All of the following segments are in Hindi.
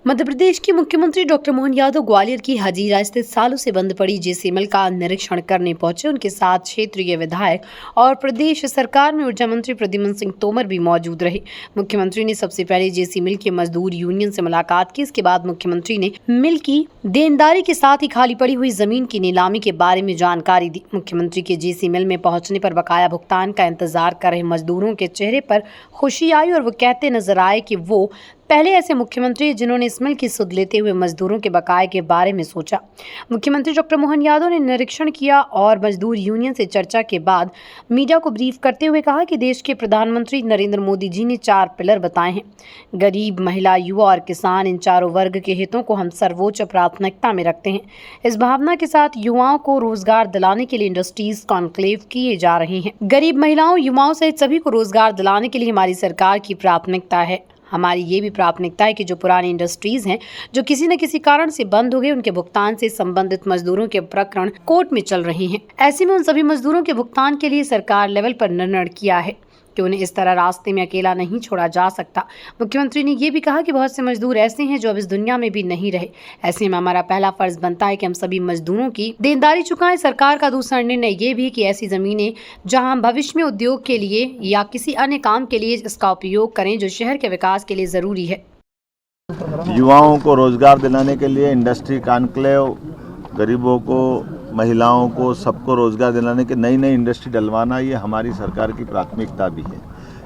मध्य प्रदेश के मुख्यमंत्री डॉक्टर मोहन यादव ग्वालियर की हजीरा स्थित सालों से बंद पड़ी जेसी मिल का निरीक्षण करने पहुंचे। उनके साथ क्षेत्रीय विधायक और प्रदेश सरकार में ऊर्जा मंत्री प्रद्युम्न सिंह तोमर भी मौजूद रहे। मुख्यमंत्री ने सबसे पहले जेसी मिल के मजदूर यूनियन से मुलाकात की। इसके बाद मुख्यमंत्री ने मिल की देनदारी के साथ ही खाली पड़ी हुई जमीन की नीलामी के बारे में जानकारी दी। मुख्यमंत्री के जेसी मिल में पहुंचने पर बकाया भुगतान का इंतजार कर रहे मजदूरों के चेहरे पर खुशी आई और वो कहते नजर आए कि वो पहले ऐसे मुख्यमंत्री जिन्होंने इस मिल की सुध लेते हुए मजदूरों के बकाये के बारे में सोचा। मुख्यमंत्री डॉक्टर मोहन यादव ने निरीक्षण किया और मजदूर यूनियन से चर्चा के बाद मीडिया को ब्रीफ करते हुए कहा कि देश के प्रधानमंत्री नरेंद्र मोदी जी ने 4 पिलर बताए हैं। गरीब, महिला, युवा और किसान, इन चारों वर्ग के हितों को हम सर्वोच्च प्राथमिकता में रखते हैं। इस भावना के साथ युवाओं को रोजगार दिलाने के लिए इंडस्ट्रीज कॉन्क्लेव किए जा रहे हैं। गरीब महिलाओं, युवाओं सहित सभी को रोजगार दिलाने के लिए हमारी सरकार की प्राथमिकता है। हमारी ये भी प्राथमिकता है कि जो पुरानी इंडस्ट्रीज हैं, जो किसी न किसी कारण से बंद हो गए, उनके भुगतान से संबंधित मजदूरों के प्रकरण कोर्ट में चल रहे हैं। ऐसे में उन सभी मजदूरों के भुगतान के लिए सरकार लेवल पर निर्णय किया है कि उन्हें इस तरह रास्ते में अकेला नहीं छोड़ा जा सकता। मुख्यमंत्री ने ये भी कहा कि बहुत से मजदूर ऐसे हैं जो अब इस दुनिया में भी नहीं रहे। ऐसे में हमारा पहला फर्ज बनता है कि हम सभी मजदूरों की देनदारी चुकाएं। सरकार का दूसरा निर्णय ये भी है कि ऐसी जमीनें जहां हम भविष्य में उद्योग के लिए या किसी अन्य काम के लिए इसका उपयोग करें जो शहर के विकास के लिए जरूरी है। युवाओं को रोजगार दिलाने के लिए इंडस्ट्री कॉन्क्लेव, गरीबों को, महिलाओं को, सबको रोजगार दिलाने की नई इंडस्ट्री डलवाना, ये हमारी सरकार की प्राथमिकता भी है।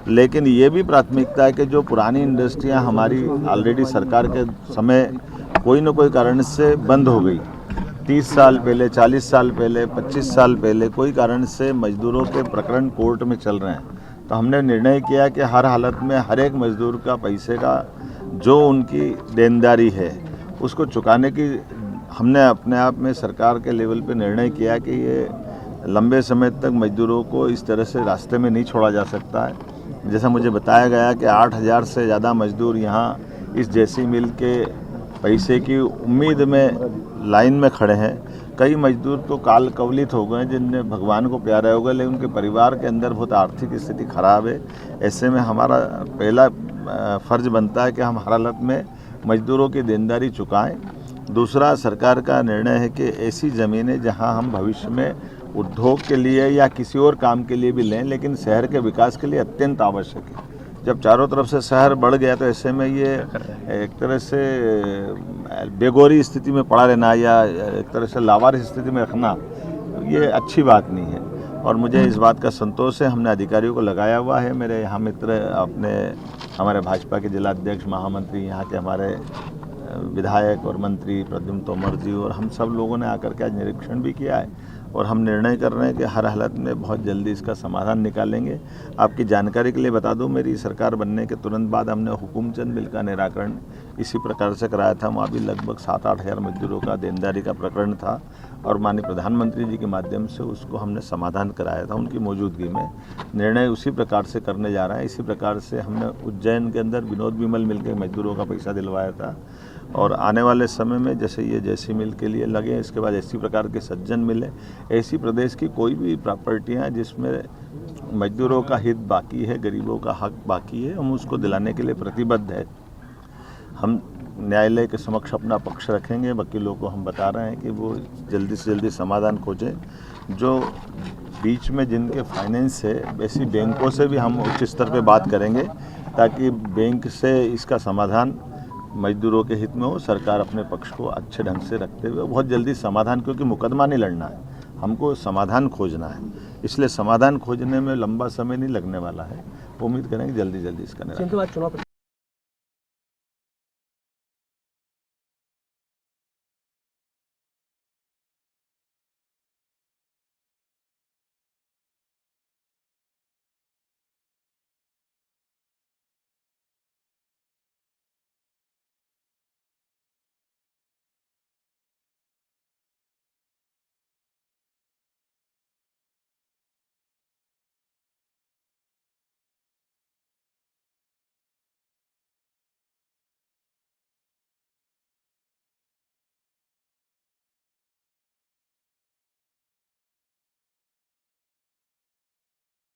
लेकिन ये भी प्राथमिकता है कि जो पुरानी इंडस्ट्रियां हमारी ऑलरेडी सरकार के समय कोई न कोई कारण से बंद हो गई, 30 साल पहले, 40 साल पहले, 25 साल पहले कोई कारण से मजदूरों के प्रकरण कोर्ट में चल रहे हैं, तो हमने निर्णय किया कि हर हालत में हर एक मजदूर का पैसे का जो उनकी देनदारी है उसको चुकाने की हमने अपने आप में सरकार के लेवल पे निर्णय किया कि ये लंबे समय तक मजदूरों को इस तरह से रास्ते में नहीं छोड़ा जा सकता है। जैसा मुझे बताया गया कि 8000 से ज़्यादा मजदूर यहाँ इस जेसी मिल के पैसे की उम्मीद में लाइन में खड़े हैं। कई मजदूर तो काल कवलित हो गए जिनने भगवान को प्यारा हो गए, लेकिन उनके परिवार के अंदर बहुत आर्थिक स्थिति खराब है। ऐसे में हमारा पहला फ़र्ज बनता है कि हम हर हालत में मजदूरों की देनदारी चुकाएं। दूसरा, सरकार का निर्णय है कि ऐसी ज़मीनें जहां हम भविष्य में उद्योग के लिए या किसी और काम के लिए भी लें, लेकिन शहर के विकास के लिए अत्यंत आवश्यक है। जब चारों तरफ से शहर बढ़ गया तो ऐसे में ये एक तरह से बेगौरी स्थिति में पड़ा रहना या एक तरह से लावारिस स्थिति में रखना, ये अच्छी बात नहीं है। और मुझे इस बात का संतोष है, हमने अधिकारियों को लगाया हुआ है। मेरे यहाँ मित्र हमारे भाजपा के जिलाध्यक्ष, महामंत्री, यहाँ के हमारे विधायक और मंत्री प्रद्युम्न तोमर जी और हम सब लोगों ने आकर के आज निरीक्षण भी किया है और हम निर्णय कर रहे हैं कि हर हालत में बहुत जल्दी इसका समाधान निकालेंगे। आपकी जानकारी के लिए बता दूं, मेरी सरकार बनने के तुरंत बाद हमने हुकुमचंद बिल का निराकरण इसी प्रकार से कराया था। वहाँ भी लगभग 7-8 हज़ार मजदूरों का देनदारी का प्रकरण था और माननीय प्रधानमंत्री जी के माध्यम से उसको हमने समाधान कराया था उनकी मौजूदगी में। निर्णय उसी प्रकार से करने जा रहे हैं। इसी प्रकार से हमने उज्जैन के अंदर विनोद विमल मिल के मजदूरों का पैसा दिलवाया था और आने वाले समय में जैसे ये जेसी मिल के लिए लगे, इसके बाद इसी प्रकार के सज्जन मिले, ऐसी प्रदेश की कोई भी प्रॉपर्टियाँ जिसमें मजदूरों का हित बाकी है, गरीबों का हक बाकी है, हम उसको दिलाने के लिए प्रतिबद्ध है। हम न्यायालय के समक्ष अपना पक्ष रखेंगे। वकीलों को हम बता रहे हैं कि वो जल्दी से जल्दी समाधान खोजें। जो बीच में जिनके फाइनेंस है, वैसी बैंकों से भी हम उच्च स्तर पे बात करेंगे ताकि बैंक से इसका समाधान मजदूरों के हित में हो। सरकार अपने पक्ष को अच्छे ढंग से रखते हुए बहुत जल्दी समाधान, क्योंकि मुकदमा नहीं लड़ना है, हमको समाधान खोजना है, इसलिए समाधान खोजने में लंबा समय नहीं लगने वाला है। उम्मीद करेंगे जल्दी इसका निराकरण।